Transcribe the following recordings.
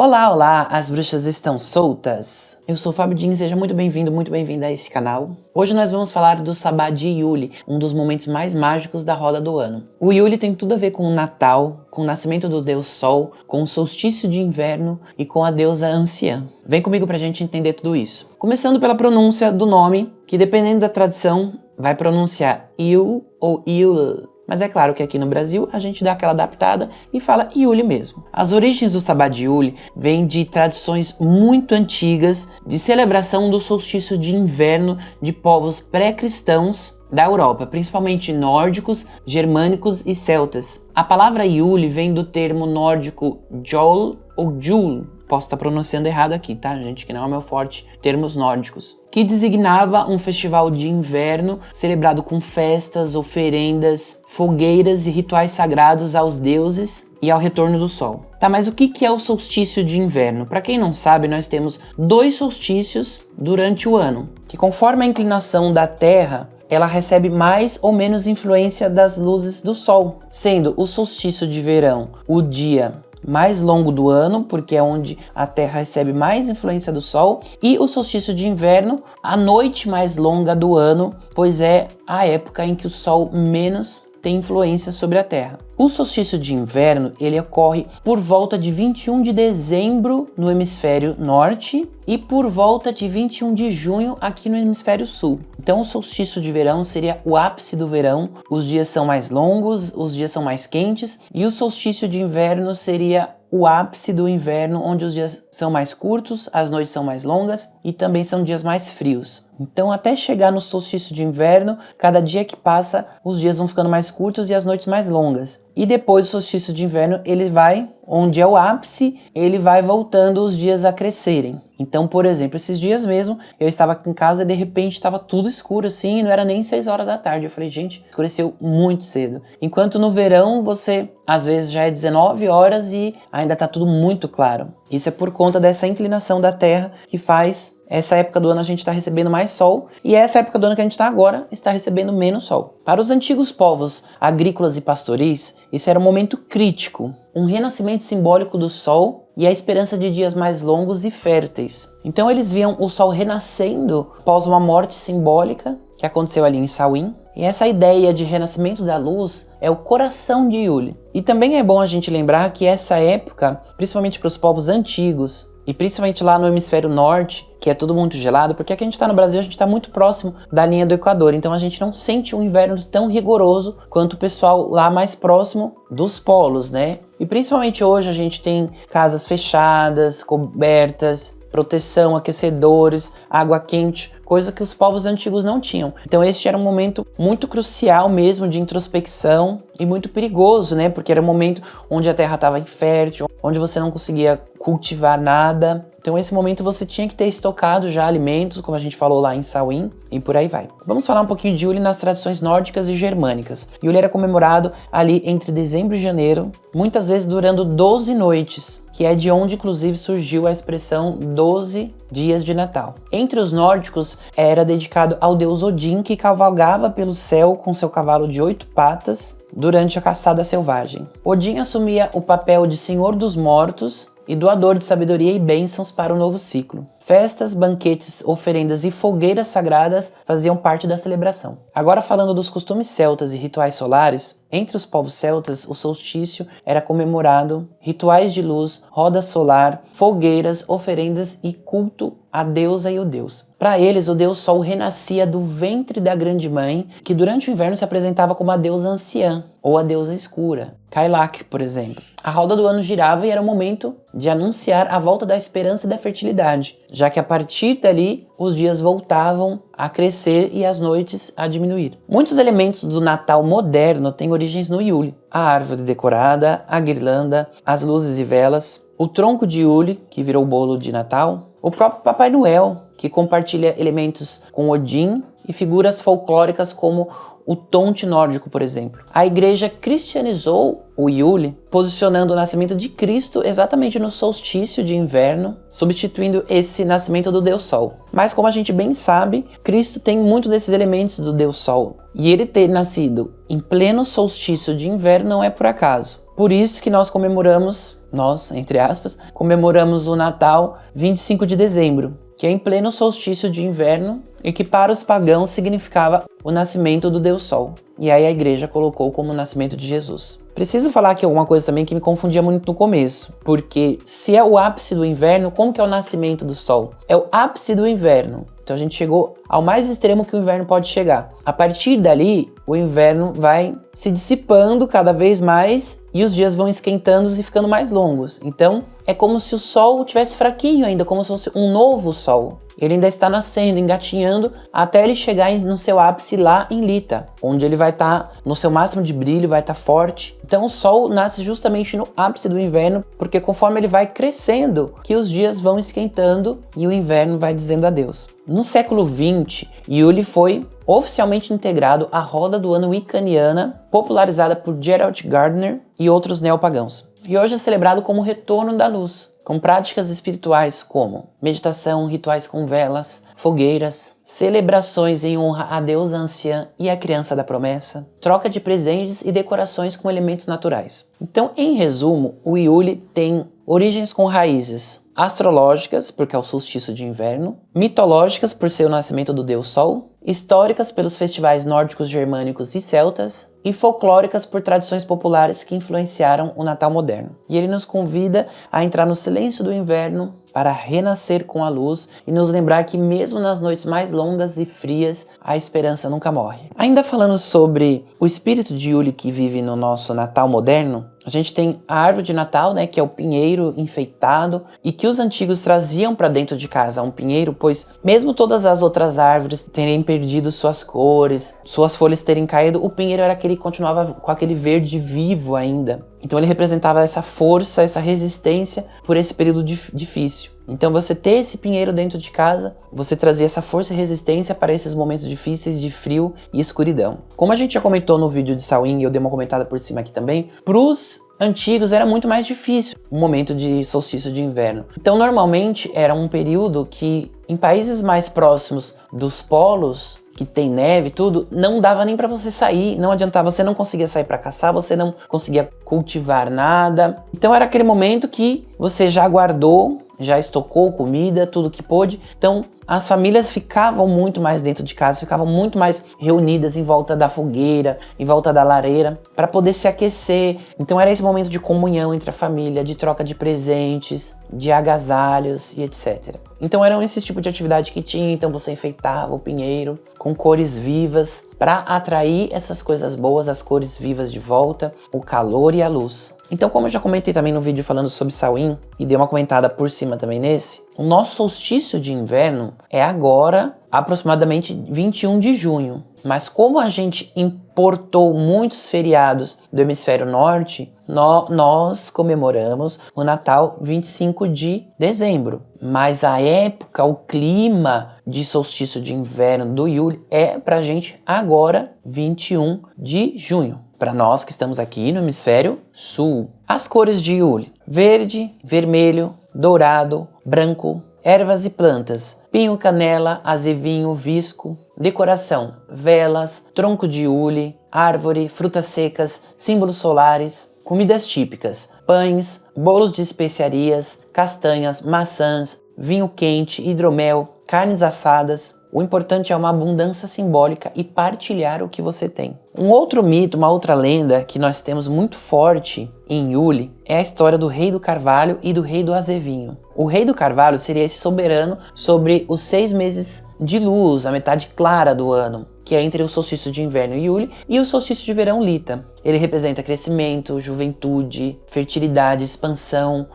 Olá, olá, as bruxas estão soltas? Eu sou o Fábio Din, seja muito bem-vindo, muito bem-vinda a esse canal. Hoje nós vamos falar do Sabá de Yule, um dos momentos mais mágicos da roda do ano. O Yule tem tudo a ver com o Natal, com o nascimento do Deus Sol, com o solstício de inverno e com a deusa anciã. Vem comigo pra gente entender tudo isso. Começando pela pronúncia do nome, que dependendo da tradição, vai pronunciar Yule ou Yule. Mas é claro que aqui no Brasil a gente dá aquela adaptada e fala Yule mesmo. As origens do Sabá de Yule vêm de tradições muito antigas de celebração do solstício de inverno de povos pré-cristãos da Europa, principalmente nórdicos, germânicos e celtas. A palavra Yule vem do termo nórdico Jol ou Jul. Posso estar pronunciando errado aqui, tá, gente? Que não é meu forte, termos nórdicos. Que designava um festival de inverno celebrado com festas, oferendas, fogueiras e rituais sagrados aos deuses e ao retorno do sol. Tá, mas o que é o solstício de inverno? Para quem não sabe, nós temos 2 solstícios durante o ano, que conforme a inclinação da Terra, ela recebe mais ou menos influência das luzes do sol, sendo o solstício de verão o dia mais longo do ano, porque é onde a Terra recebe mais influência do Sol, e o solstício de inverno, a noite mais longa do ano, pois é a época em que o Sol menos tem influência sobre a Terra. O solstício de inverno, ele ocorre por volta de 21 de dezembro no hemisfério norte e por volta de 21 de junho aqui no hemisfério sul. Então o solstício de verão seria o ápice do verão, os dias são mais longos, os dias são mais quentes, e o solstício de inverno seria o ápice do inverno, onde os dias são mais curtos, as noites são mais longas e também são dias mais frios. Então, até chegar no solstício de inverno, cada dia que passa, os dias vão ficando mais curtos e as noites mais longas. E depois do solstício de inverno, ele vai, onde é o ápice, ele vai voltando os dias a crescerem. Então, por exemplo, esses dias mesmo, eu estava aqui em casa e de repente estava tudo escuro assim, e não era nem 6 horas da tarde. Eu falei, gente, escureceu muito cedo. Enquanto no verão, você, às vezes, já é 19 horas e ainda está tudo muito claro. Isso é por conta dessa inclinação da Terra que faz essa época do ano a gente está recebendo mais sol, e essa época do ano que a gente está agora está recebendo menos sol. Para os antigos povos agrícolas e pastoris, isso era um momento crítico, um renascimento simbólico do sol e a esperança de dias mais longos e férteis. Então eles viam o sol renascendo após uma morte simbólica que aconteceu ali em Samhain. E essa ideia de renascimento da luz é o coração de Yule. E também é bom a gente lembrar que essa época, principalmente para os povos antigos, e principalmente lá no hemisfério norte, que é tudo muito gelado, porque aqui a gente está no Brasil, a gente está muito próximo da linha do Equador, então a gente não sente um inverno tão rigoroso quanto o pessoal lá mais próximo dos polos, né? E principalmente hoje a gente tem casas fechadas, cobertas, proteção, aquecedores, água quente, coisa que os povos antigos não tinham. Então este era um momento muito crucial mesmo de introspecção e muito perigoso, né? Porque era um momento onde a terra estava infértil, onde você não conseguia cultivar nada. Então esse momento você tinha que ter estocado já alimentos, como a gente falou lá em Samhain, e por aí vai. Vamos falar um pouquinho de Yule nas tradições nórdicas e germânicas. Yule era comemorado ali entre dezembro e janeiro, muitas vezes durando 12 noites, que é de onde inclusive surgiu a expressão 12 dias de Natal. Entre os nórdicos era dedicado ao deus Odin, que cavalgava pelo céu com seu cavalo de 8 patas durante a caçada selvagem. Odin assumia o papel de senhor dos mortos e doador de sabedoria e bênçãos para o novo ciclo. Festas, banquetes, oferendas e fogueiras sagradas faziam parte da celebração. Agora falando dos costumes celtas e rituais solares, entre os povos celtas o solstício era comemorado, rituais de luz, roda solar, fogueiras, oferendas e culto à deusa e o deus. Para eles, o deus Sol renascia do ventre da grande mãe, que durante o inverno se apresentava como a deusa anciã, ou a deusa escura, Kailak, por exemplo. A roda do ano girava e era o momento de anunciar a volta da esperança e da fertilidade, já que a partir dali os dias voltavam a crescer e as noites a diminuir. Muitos elementos do Natal moderno têm origens no Yule. A árvore decorada, a guirlanda, as luzes e velas, o tronco de Yule, que virou bolo de Natal, o próprio Papai Noel, que compartilha elementos com Odin e figuras folclóricas como o Tonte nórdico, por exemplo. A igreja cristianizou o Yule, posicionando o nascimento de Cristo exatamente no solstício de inverno, substituindo esse nascimento do Deus Sol. Mas como a gente bem sabe, Cristo tem muito desses elementos do Deus Sol. E ele ter nascido em pleno solstício de inverno não é por acaso. Por isso que nós comemoramos nós, entre aspas, comemoramos o Natal 25 de dezembro, que é em pleno solstício de inverno e que para os pagãos significava o nascimento do Deus Sol. E aí a igreja colocou como o nascimento de Jesus. Preciso falar aqui alguma coisa também que me confundia muito no começo, porque se é o ápice do inverno, como que é o nascimento do Sol? É o ápice do inverno. Então a gente chegou ao mais extremo que o inverno pode chegar. A partir dali, o inverno vai se dissipando cada vez mais e os dias vão esquentando e ficando mais longos. Então é como se o Sol tivesse fraquinho ainda, como se fosse um novo Sol. Ele ainda está nascendo, engatinhando, até ele chegar no seu ápice lá em Lita, onde ele vai estar no seu máximo de brilho, vai estar forte. Então o Sol nasce justamente no ápice do inverno, porque conforme ele vai crescendo, que os dias vão esquentando e o inverno vai dizendo adeus. No século XX, Yule foi oficialmente integrado à roda do ano wiccaniana, popularizada por Gerald Gardner e outros neopagãos. E hoje é celebrado como o retorno da luz, com práticas espirituais como meditação, rituais com velas, fogueiras, celebrações em honra à deusa anciã e à criança da promessa, troca de presentes e decorações com elementos naturais. Então, em resumo, o Yule tem origens com raízes astrológicas, porque é o solstício de inverno, mitológicas, por ser o nascimento do deus Sol, históricas pelos festivais nórdicos, germânicos e celtas, e folclóricas por tradições populares que influenciaram o Natal moderno. E ele nos convida a entrar no silêncio do inverno para renascer com a luz e nos lembrar que mesmo nas noites mais longas e frias, a esperança nunca morre. Ainda falando sobre o espírito de Yule que vive no nosso Natal moderno, a gente tem a árvore de Natal, né, que é o pinheiro enfeitado e que os antigos traziam para dentro de casa, um pinheiro, pois mesmo todas as outras árvores terem perdido suas cores, suas folhas terem caído, o pinheiro era aquele que continuava com aquele verde vivo ainda. Então ele representava essa força, essa resistência por esse período difícil. Então você ter esse pinheiro dentro de casa, você trazia essa força e resistência para esses momentos difíceis de frio e escuridão. Como a gente já comentou no vídeo de Samhain, e eu dei uma comentada por cima aqui também, pros antigos era muito mais difícil o momento de solstício de inverno. Então normalmente era um período que em países mais próximos dos polos, que tem neve e tudo, não dava nem para você sair, não adiantava, você não conseguia sair para caçar, você não conseguia cultivar nada. Então era aquele momento que você já guardou, já estocou comida, tudo que pôde. Então as famílias ficavam muito mais dentro de casa, ficavam muito mais reunidas em volta da fogueira, em volta da lareira, para poder se aquecer. Então era esse momento de comunhão entre a família, de troca de presentes, de agasalhos e etc. Então eram esse tipo de atividade que tinha, então você enfeitava o pinheiro com cores vivas para atrair essas coisas boas, as cores vivas de volta, o calor e a luz. Então, como eu já comentei também no vídeo falando sobre Samhain e dei uma comentada por cima também nesse, o nosso solstício de inverno é agora, aproximadamente 21 de junho. Mas como a gente importou muitos feriados do hemisfério norte, nós comemoramos o Natal 25 de dezembro. Mas a época, o clima de solstício de inverno do Yule é pra gente agora, 21 de junho. Para nós que estamos aqui no hemisfério sul. As cores de Yule: verde, vermelho, dourado, branco, ervas e plantas, pinho, canela, azevinho, visco. Decoração: velas, tronco de Yule, árvore, frutas secas, símbolos solares. Comidas típicas: pães, bolos de especiarias, castanhas, maçãs, vinho quente, hidromel, carnes assadas. O importante é uma abundância simbólica e partilhar o que você tem. Um outro mito, uma outra lenda que nós temos muito forte em Yule é a história do rei do carvalho e do rei do azevinho. O rei do carvalho seria esse soberano sobre os 6 meses de luz, a metade clara do ano, que é entre o solstício de inverno Yule e o solstício de verão Lita. Ele representa crescimento, juventude, fertilidade, expansão,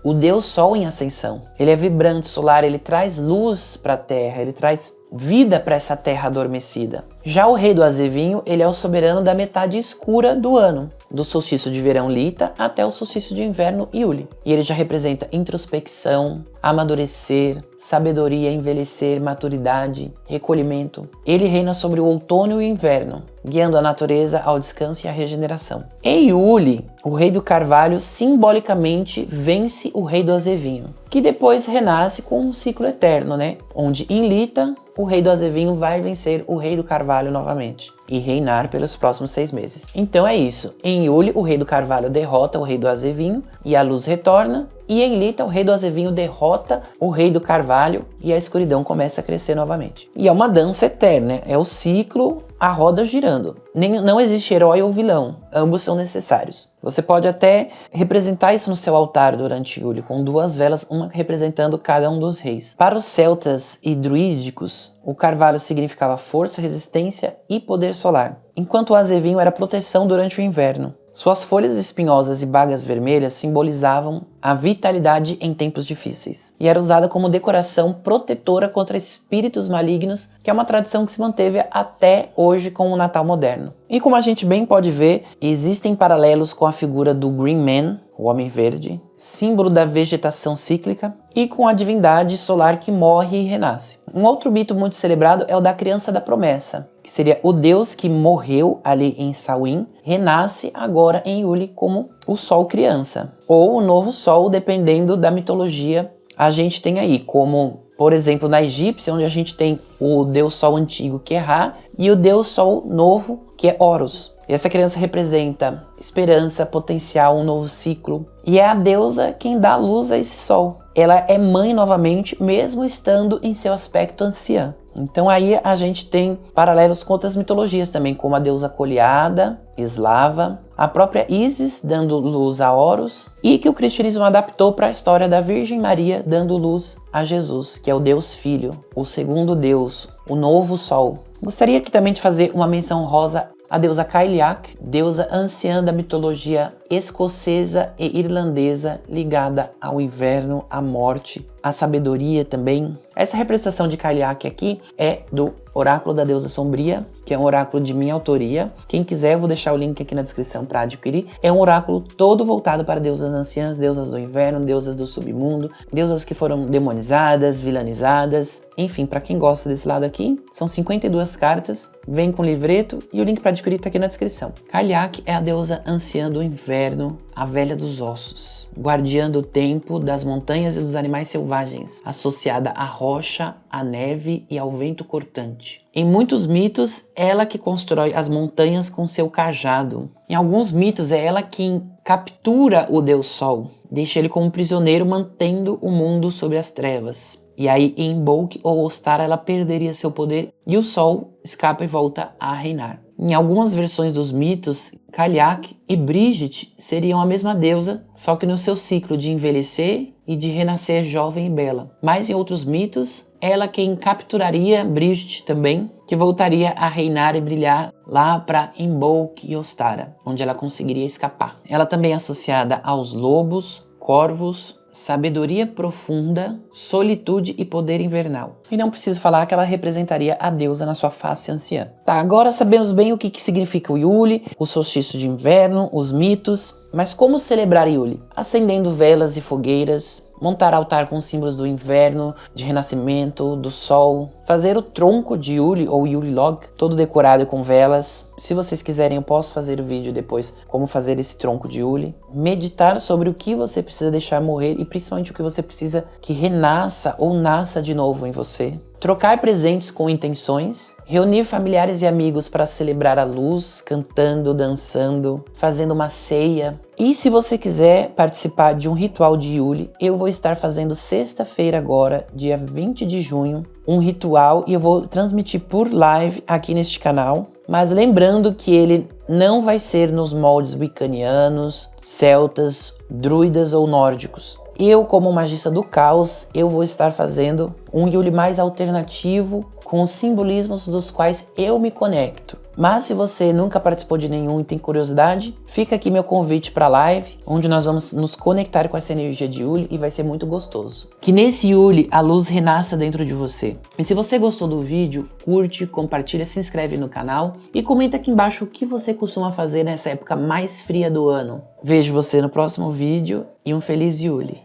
o Deus Sol em ascensão. Ele é vibrante, solar, ele traz luz para a terra, ele traz vida para essa terra adormecida. Já o rei do azevinho, ele é o soberano da metade escura do ano, do solstício de verão Lita até o solstício de inverno Yule. E ele já representa introspecção, amadurecer, sabedoria, envelhecer, maturidade, recolhimento. Ele reina sobre o outono e o inverno, guiando a natureza ao descanso e à regeneração. Em Yuli, o rei do carvalho simbolicamente vence o rei do azevinho, que depois renasce com um ciclo eterno, né? Onde em Lita, o rei do azevinho vai vencer o rei do carvalho novamente e reinar pelos próximos 6 meses. Então é isso. Em Yuli, o rei do carvalho derrota o rei do azevinho e a luz retorna. E em Lita, o rei do azevinho derrota o rei do carvalho e a escuridão começa a crescer novamente. E é uma dança eterna, é o ciclo, a roda girando. Não existe herói ou vilão, ambos são necessários. Você pode até representar isso no seu altar durante Yuli, com 2 velas, uma representando cada um dos reis. Para os celtas e druídicos, o carvalho significava força, resistência e poder solar, enquanto o azevinho era proteção durante o inverno. Suas folhas espinhosas e bagas vermelhas simbolizavam a vitalidade em tempos difíceis e era usada como decoração protetora contra espíritos malignos, que é uma tradição que se manteve até hoje com o Natal moderno. E como a gente bem pode ver, existem paralelos com a figura do Green Man, o Homem Verde, símbolo da vegetação cíclica, e com a divindade solar que morre e renasce. Um outro mito muito celebrado é o da criança da promessa, que seria o deus que morreu ali em Samhain, renasce agora em Yuli como o Sol criança, ou o novo Sol, dependendo da mitologia a gente tem aí, como por exemplo na egípcia, onde a gente tem o deus Sol antigo, que é Ra, e o deus Sol novo, que é Horus. E essa criança representa esperança, potencial, um novo ciclo. E é a deusa quem dá luz a esse sol. Ela é mãe novamente, mesmo estando em seu aspecto anciã. Então aí a gente tem paralelos com outras mitologias também, como a deusa Coliada, eslava, a própria Ísis dando luz a Horus, e que o cristianismo adaptou para a história da Virgem Maria dando luz a Jesus, que é o Deus Filho, o segundo Deus, o novo Sol. Gostaria aqui também de fazer uma menção honrosa a deusa Cailleach, deusa anciã da mitologia escocesa e irlandesa, ligada ao inverno, à morte, à sabedoria também. Essa representação de Cailleach aqui é do Oráculo da Deusa Sombria, que é um oráculo de minha autoria. Quem quiser, eu vou deixar o link aqui na descrição para adquirir. É um oráculo todo voltado para deusas anciãs, deusas do inverno, deusas do submundo, deusas que foram demonizadas, vilanizadas. Enfim, para quem gosta desse lado aqui, são 52 cartas, vem com livreto e o link para adquirir está aqui na descrição. Cailleach é a deusa anciã do inverno, a velha dos ossos, guardiã do tempo, das montanhas e dos animais selvagens, associada à rocha, à neve e ao vento cortante. Em muitos mitos, ela que constrói as montanhas com seu cajado. Em alguns mitos, é ela quem captura o Deus Sol, deixa ele como prisioneiro, mantendo o mundo sob as trevas. E aí, em Imbolc ou Ostara, ela perderia seu poder e o Sol escapa e volta a reinar. Em algumas versões dos mitos, Cailleach e Brigitte seriam a mesma deusa, só que no seu ciclo de envelhecer e de renascer jovem e bela. Mas em outros mitos, ela quem capturaria Brigitte também, que voltaria a reinar e brilhar lá para Imbolc e Ostara, onde ela conseguiria escapar. Ela também é associada aos lobos, corvos, sabedoria profunda, solitude e poder invernal. E não preciso falar que ela representaria a deusa na sua face anciã. Tá, agora sabemos bem o que significa o Yuli, o solstício de inverno, os mitos. Mas como celebrar Yuli? Acendendo velas e fogueiras, montar altar com símbolos do inverno, de renascimento, do sol, fazer o tronco de Yuli ou Yuli Log, todo decorado com velas. Se vocês quiserem, eu posso fazer o vídeo depois como fazer esse tronco de Yuli. Meditar sobre o que você precisa deixar morrer e principalmente o que você precisa que renasça ou nasça de novo em você. Trocar presentes com intenções, reunir familiares e amigos para celebrar a luz, cantando, dançando, fazendo uma ceia. E se você quiser participar de um ritual de Yuli, eu vou estar fazendo sexta-feira agora, dia 20 de junho, um ritual e eu vou transmitir por live aqui neste canal. Mas lembrando que ele não vai ser nos moldes wiccanianos, celtas, druidas ou nórdicos. Eu, como magista do caos, eu vou estar fazendo um Yuli mais alternativo, com os simbolismos dos quais eu me conecto. Mas se você nunca participou de nenhum e tem curiosidade, fica aqui meu convite para a live, onde nós vamos nos conectar com essa energia de Yuli e vai ser muito gostoso. Que nesse Yuli a luz renasça dentro de você. E se você gostou do vídeo, curte, compartilha, se inscreve no canal e comenta aqui embaixo o que você costuma fazer nessa época mais fria do ano. Vejo você no próximo vídeo e um feliz Yuli!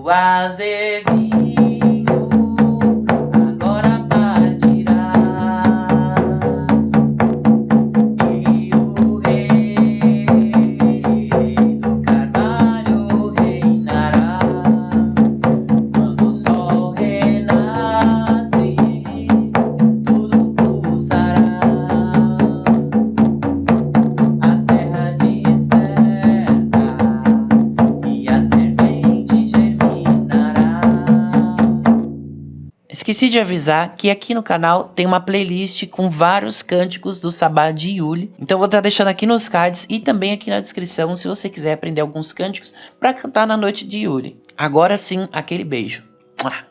o azevinho agora partirá, e o rei do carvalho reinará. Quando o sol renasce, tudo pulsará, a terra desperta e a semente germinará. Esqueci de avisar que aqui no canal tem uma playlist com vários cânticos do Sabá de Yuli. Então vou estar deixando aqui nos cards e também aqui na descrição se você quiser aprender alguns cânticos para cantar na noite de Yuli. Agora sim, aquele beijo. Mua!